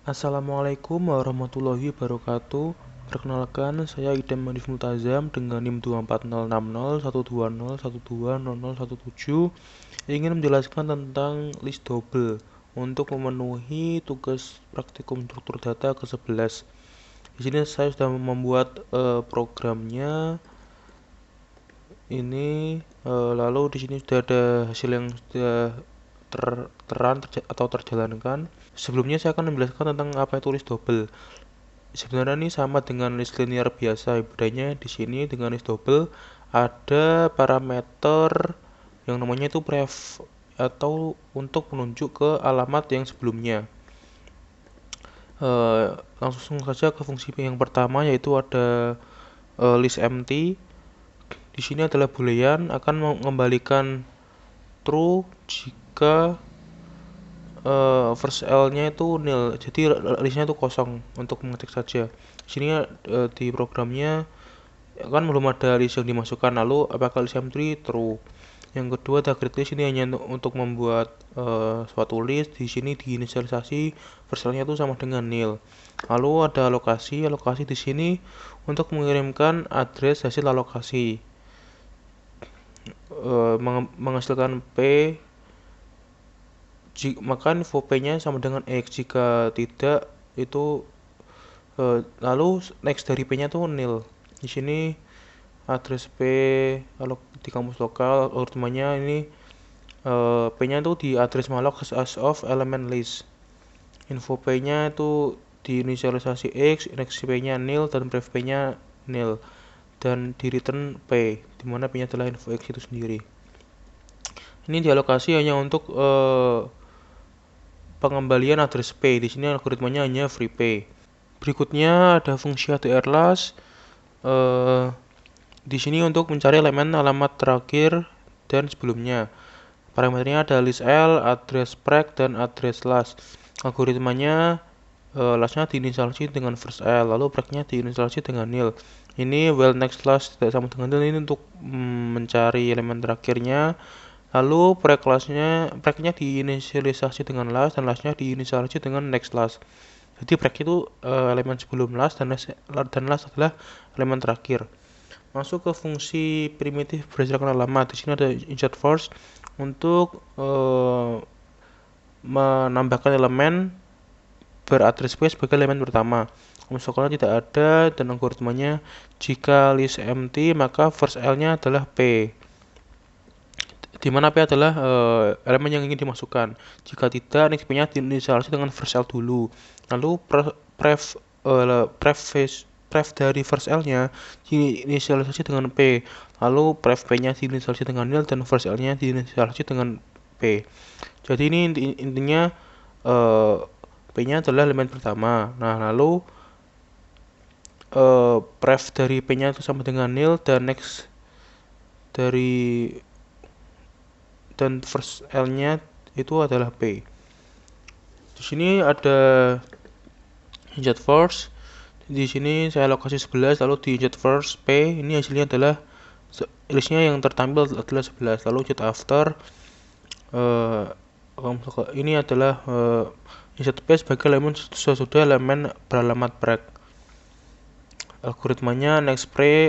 Assalamualaikum warahmatullahi wabarakatuh. Perkenalkan, saya Idam Manif Multazam dengan NIM 240601201200017 ingin menjelaskan tentang list double untuk memenuhi tugas praktikum struktur data ke-11. Di sini saya sudah membuat programnya ini, lalu di sini sudah ada hasil yang sudah terjalankan. Sebelumnya saya akan menjelaskan tentang apa itu list double. Sebenarnya ini sama dengan list linear biasa. Bedanya di sini dengan list double ada parameter yang namanya itu pref atau untuk menunjuk ke alamat yang sebelumnya. Langsung saja ke fungsi yang pertama, yaitu ada list empty. Di sini adalah boolean akan mengembalikan true jika first L-nya itu nil, jadi listnya itu kosong untuk mengetik saja. Di sini di programnya kan belum ada list yang dimasukkan, lalu apakah list empty true. Yang kedua, target list ini hanya untuk membuat suatu list. Di sini diinisialisasi first L-nya itu sama dengan nil. Lalu ada alokasi di sini untuk mengirimkan address hasil alokasi, menghasilkan P, maka info P-nya sama dengan X. Jika tidak, itu lalu next dari P-nya itu nil. Di sini address P kalau di kamus lokal algoritmanya ini P-nya itu di address malloc as of element list. Info P-nya itu diinisialisasi X, next P-nya nil dan pref P-nya nil, dan di return P, dimana P-nya adalah info X itu sendiri. Ini dialokasi hanya untuk pengembalian address P. Di sini algoritmanya hanya free P. Berikutnya ada fungsi atrlast. Di sini untuk mencari elemen alamat terakhir dan sebelumnya. Parameternya ada list L, address prec, dan address last. Algoritmanya lastnya diinisialisasi dengan first L, lalu precnya diinisialisasi dengan nil. Ini while next last tidak sama dengan nil, ini untuk mencari elemen terakhirnya. Lalu precnya diinisialisasi dengan last dan lastnya diinisialisasi dengan next last. Jadi prec itu elemen sebelum last dan last adalah elemen terakhir. Masuk ke fungsi primitif berdasarkan alamat. Di sini ada insert first untuk menambahkan elemen beraddress P sebagai elemen pertama. Misalnya tidak ada dan algoritmanya jika list empty maka first L-nya adalah P, di mana P adalah elemen yang ingin dimasukkan. Jika tidak, next P-nya diinisialisasi dengan first L dulu. Lalu pref dari first L-nya diinisialisasi dengan P. Lalu pref P-nya diinisialisasi dengan nil dan first L-nya diinisialisasi dengan P. Jadi ini intinya P-nya adalah elemen pertama. Nah, lalu pref dari P-nya itu sama dengan nil dan next dari dan first L-nya itu adalah P. Di sini ada inject first. Di sini saya alokasi 11, lalu di inject first P, ini hasilnya adalah listnya yang tertampil adalah 11. Lalu inject after ini adalah inject P sebagai elemen sesudah elemen beralamat prec. Algoritmanya next P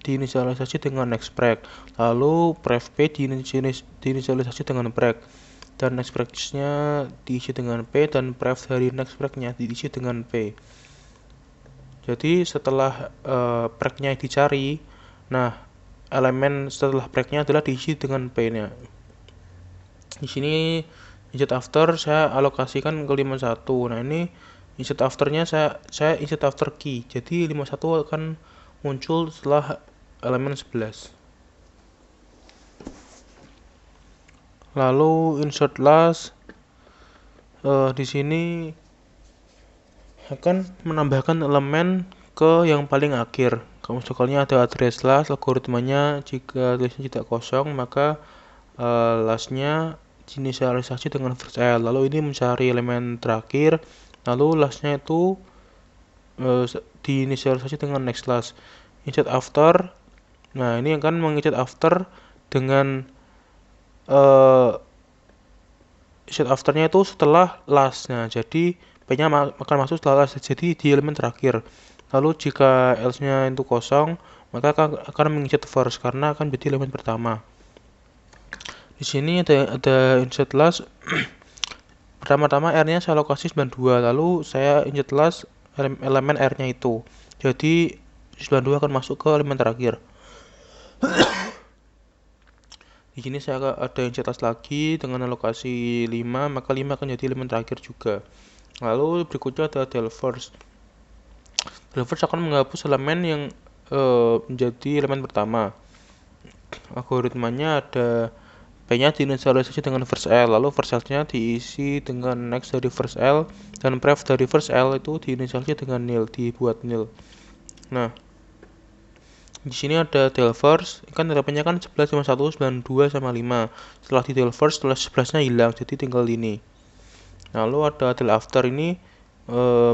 diinisialisasi dengan next prec, lalu pref P diinisialisasi dengan prec, dan next prec-nya diisi dengan P, dan pref dari next prec-nya diisi dengan P. Jadi setelah prec-nya dicari, nah elemen setelah prec-nya adalah diisi dengan P-nya. Di sini insert after saya alokasikan ke 51. Nah, ini insert afternya saya insert after key. Jadi 51 akan muncul setelah elemen 11. Lalu insert last di sini akan menambahkan elemen ke yang paling akhir. Kalau misalnya ada address last, algoritmanya jika listnya tidak kosong maka lastnya diinisialisasi dengan first L. Lalu ini mencari elemen terakhir, lalu lastnya itu diinisialisasi dengan next last. Insert after, nah ini akan menginsert after dengan insert afternya itu setelah last. Nah, jadi p-nya akan masuk setelah last, jadi di elemen terakhir. Lalu jika else-nya itu kosong, maka akan menginsert first karena akan menjadi elemen pertama. Di sini ada insert last. Pertama-tama R-nya saya alokasi 92, lalu saya insert last elemen R-nya itu. Jadi 92 akan masuk ke elemen terakhir. Di sini saya ada insert last lagi dengan alokasi 5, maka 5 akan jadi elemen terakhir juga. Lalu berikutnya ada del first. Del first akan menghapus elemen yang menjadi elemen pertama. Algoritmanya ada p-nya diinisialisasi dengan first L, lalu first L-nya diisi dengan next dari first L, dan pref dari first L itu diinisialisasi dengan nil, dibuat nil. Nah, di sini ada del first, kan harapannya kan 11 sama 1, 92 sama 5. Setelah di del first, setelah 11-nya hilang, jadi tinggal ini. Lalu ada del after ini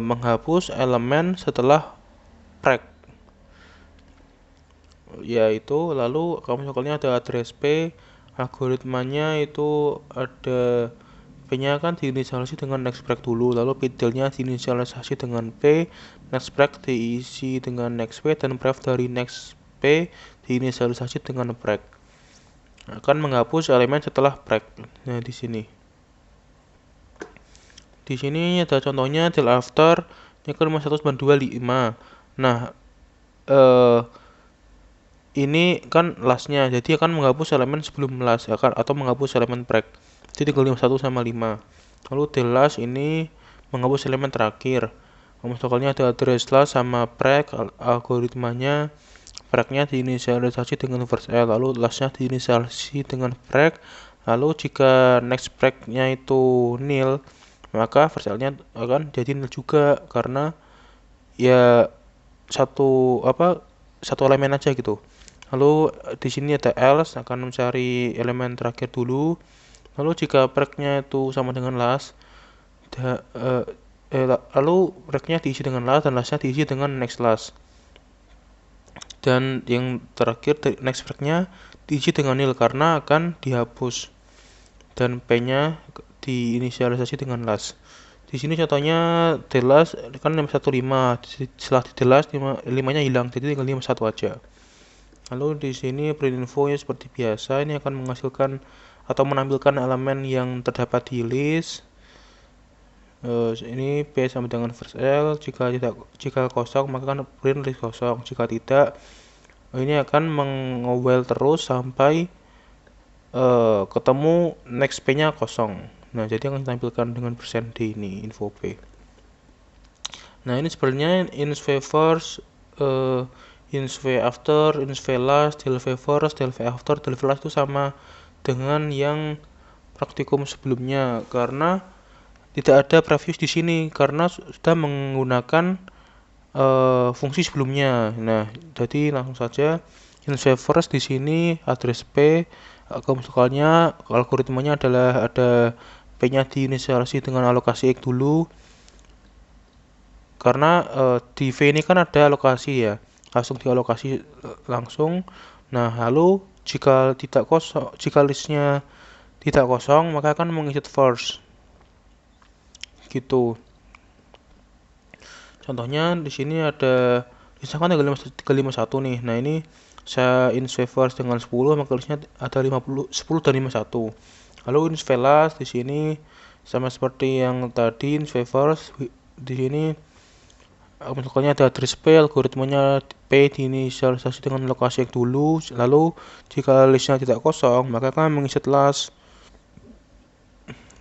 menghapus elemen setelah preg, yaitu lalu kamu soalnya ada address P, algoritmanya itu ada P-nya kan diinisialisasi dengan next preg dulu, lalu fidelnya diinisialisasi dengan P, next preg diisi dengan next P, dan pref dari next P diinisialisasi dengan preg. Akan menghapus elemen setelah preg. Nah, di sini. Di sini ada contohnya del after yang ke 5195. Nah, ini kan lastnya, jadi akan menghapus elemen sebelum last atau menghapus elemen preg. Jadi tinggal 51 sama 5. Lalu del last ini menghapus elemen terakhir. Misalnya ada address last sama preg, algoritmanya pregnya diinisialisasi dengan first L, lalu lastnya diinisialisasi dengan preg. Lalu jika next pregnya itu nil, maka first L-nya akan jadi nil juga karena ya satu elemen aja gitu. Lalu di sini ada else, akan mencari elemen terakhir dulu. Lalu jika pregnya itu sama dengan last, lalu pregnya diisi dengan last dan lastnya diisi dengan next last. Dan yang terakhir next pregnya diisi dengan nil karena akan dihapus. Dan p-nya diinisialisasi dengan last. Di sini contohnya del last kan 515, setelah di del last 5-nya hilang, jadi tinggal 51 aja. Lalu di sini print info ya seperti biasa, ini akan menghasilkan atau menampilkan elemen yang terdapat di list. Ini P sama dengan first L, jika kosong maka akan print list kosong, jika tidak ini akan mengowel terus sampai ketemu next P-nya kosong. Nah, jadi akan ditampilkan dengan %d ini info P. Nah, ini sebenarnya ins v first, ins v after, ins v last, del v first, del v after, del v last itu sama dengan yang praktikum sebelumnya karena tidak ada previous di sini karena sudah menggunakan fungsi sebelumnya. Nah, jadi langsung saja ins v first di sini address P, misalnya algoritmanya adalah ada P-nya diinisialisasi dengan alokasi X dulu karena di V ini kan ada alokasi ya, langsung dialokasi langsung. Nah, lalu jika listnya tidak kosong maka akan menginsert first gitu. Contohnya di sini ada misalkan tanggal 351 nih. Nah, ini saya ins v first dengan 10 maka listnya ada 10 dan 51. Lalu ins v last di sini sama seperti yang tadi ins v first di sini misalnya ada address P, algoritmanya P diinisialisasi dengan lokasi X dulu, lalu jika listnya tidak kosong maka akan menginsert last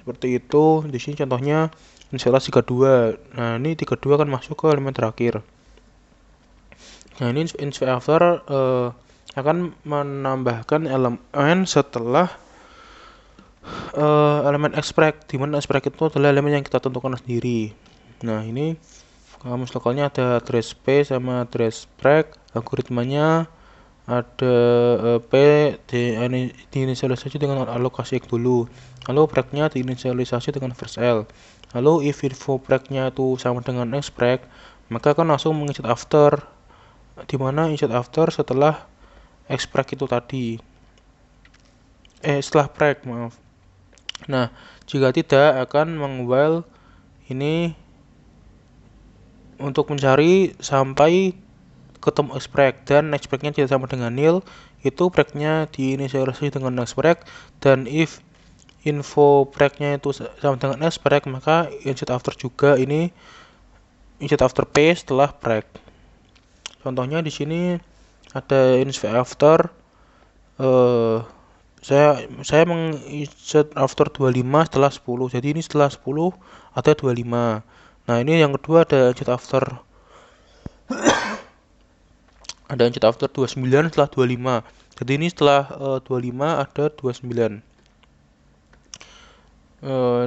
seperti itu. Di sini contohnya insert last 32. Nah, ini 32 akan masuk ke elemen terakhir. Nah, ini ins v after akan menambahkan elemen setelah elemen expreg, di mana expreg itu adalah elemen yang kita tentukan sendiri. Nah, ini kamus lokalnya ada address P sama address preg, algoritmanya ada P diinisialisasi dengan alokasi X dulu, lalu pregnya diinisialisasi dengan first L. Lalu if info pregnya itu sama dengan expreg, maka akan langsung menginsert after, di mana insert after setelah expreg itu tadi, setelah preg, maaf. Nah, jika tidak akan meng-while ini untuk mencari sampai ketemu express dan express-nya tidak sama dengan nil, itu breaknya diinisialisasi dengan next break, dan if info breaknya itu sama dengan next break, maka insert after juga ini insert after p setelah break. Contohnya di sini ada insert after saya menginsert after 25 setelah 10. Jadi ini setelah 10 ada 25. Nah, ini yang kedua ada insert after 29 setelah 25. Jadi ini setelah 25 ada 29.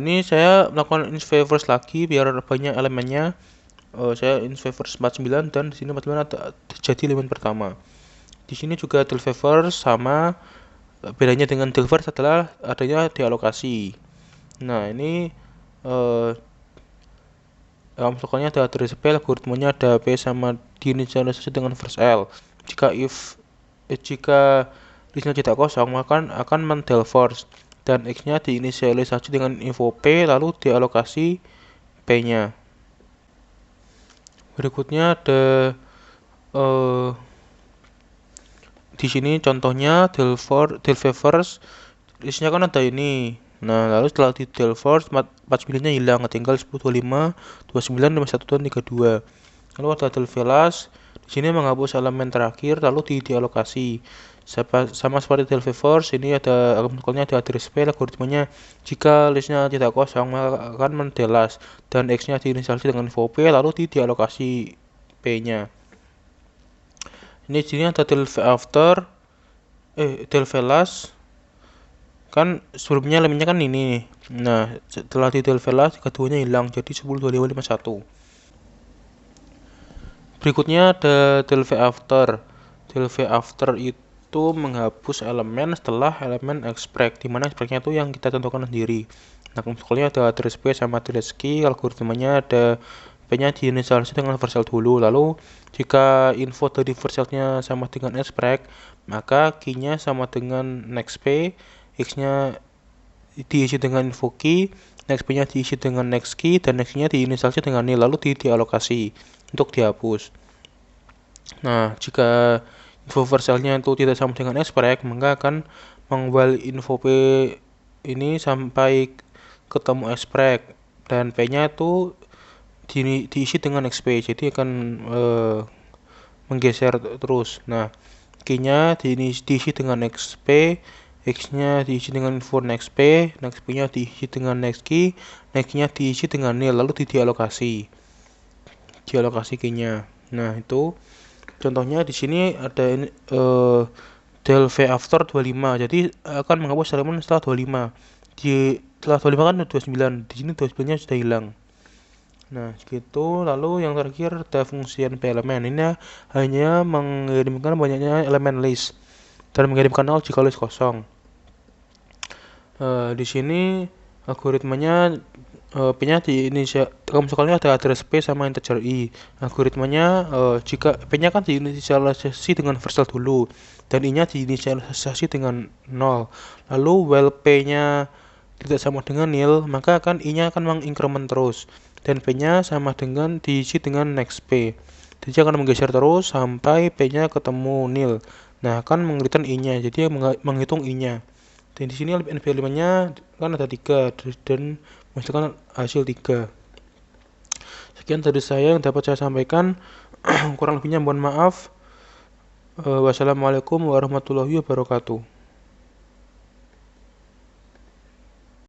Ini saya melakukan insert first lagi biar banyak elemennya. Saya insert first 49 dan di sini 49 ada jadi elemen pertama. Di sini juga del first sama, bedanya dengan del first adalah adanya dialokasi. Nah, ini misalnya ada address P, algoritmanya ada P sama diinisialisasi dengan first L. Jika listnya tidak kosong, maka akan mendel first dan X-nya diinisialisasi dengan info P lalu dialokasi P-nya. Berikutnya ada di sini contohnya del first listnya kan ada ini. Nah, lalu setelah di del first 49-nya hilang, tinggal 10, 25, 29, 51 dan 32. Lalu ada del last, di sini menghapus elemen terakhir lalu dialokasi. Sama seperti del first, ini ada algoritmanya ada address P, algoritmanya jika listnya tidak kosong maka akan mendelas dan X-nya diinisialisasi dengan info P lalu dialokasi P-nya. Ini di sini ada del after del last kan sebelumnya elemennya kan ini. Nah, setelah di del last keduanya hilang jadi 10, 25, 51. Berikutnya ada del after. Del after itu menghapus elemen setelah elemen express, di mana express-nya itu yang kita tentukan sendiri. Nah, misalnya ada address P sama address key, algoritmanya ada P-nya diinisialisasi dengan versal dulu. Lalu jika info dari versalnya sama dengan express, maka key-nya sama dengan next P, X-nya diisi dengan info key, next P-nya diisi dengan next key, dan next-nya diinisialisasi dengan nil, lalu dialokasi untuk dihapus. Nah, jika info versalnya itu tidak sama dengan express, maka akan meng-while info P ini sampai ketemu express dan P-nya itu diisi dengan XP, jadi akan menggeser terus. Nah, key-nya diisi dengan XP, X-nya diisi dengan info next P, next P-nya diisi dengan next key, next-nya diisi dengan nil, lalu dialokasi key-nya. Nah, itu contohnya di sini ada del after 25. Jadi akan menghapus elemen setelah 25. Setelah 25 kan 29. Di sini 29-nya sudah hilang. Nah, gitu. Lalu yang terakhir ada fungsi np elemen. Ini hanya mengirimkan banyaknya elemen list dan mengirimkan nol jika list kosong. Di sini algoritmanya P-nya misalnya ada address P sama integer I. Algoritmanya jika P-nya kan diinisialisasi dengan versal dulu dan I-nya diinisialisasi dengan 0. Lalu while P-nya tidak sama dengan nil, maka I-nya akan mengincrement terus dan P-nya sama dengan diisi dengan next P. Jadi akan menggeser terus sampai P-nya ketemu nil. Nah, akan mengeluarkan I-nya. Jadi menghitung I-nya. Dan di sini NP elemennya kan ada 3 dan menghasilkan hasil 3. Sekian dari saya yang dapat saya sampaikan. Kurang lebihnya mohon maaf. Wassalamualaikum warahmatullahi wabarakatuh.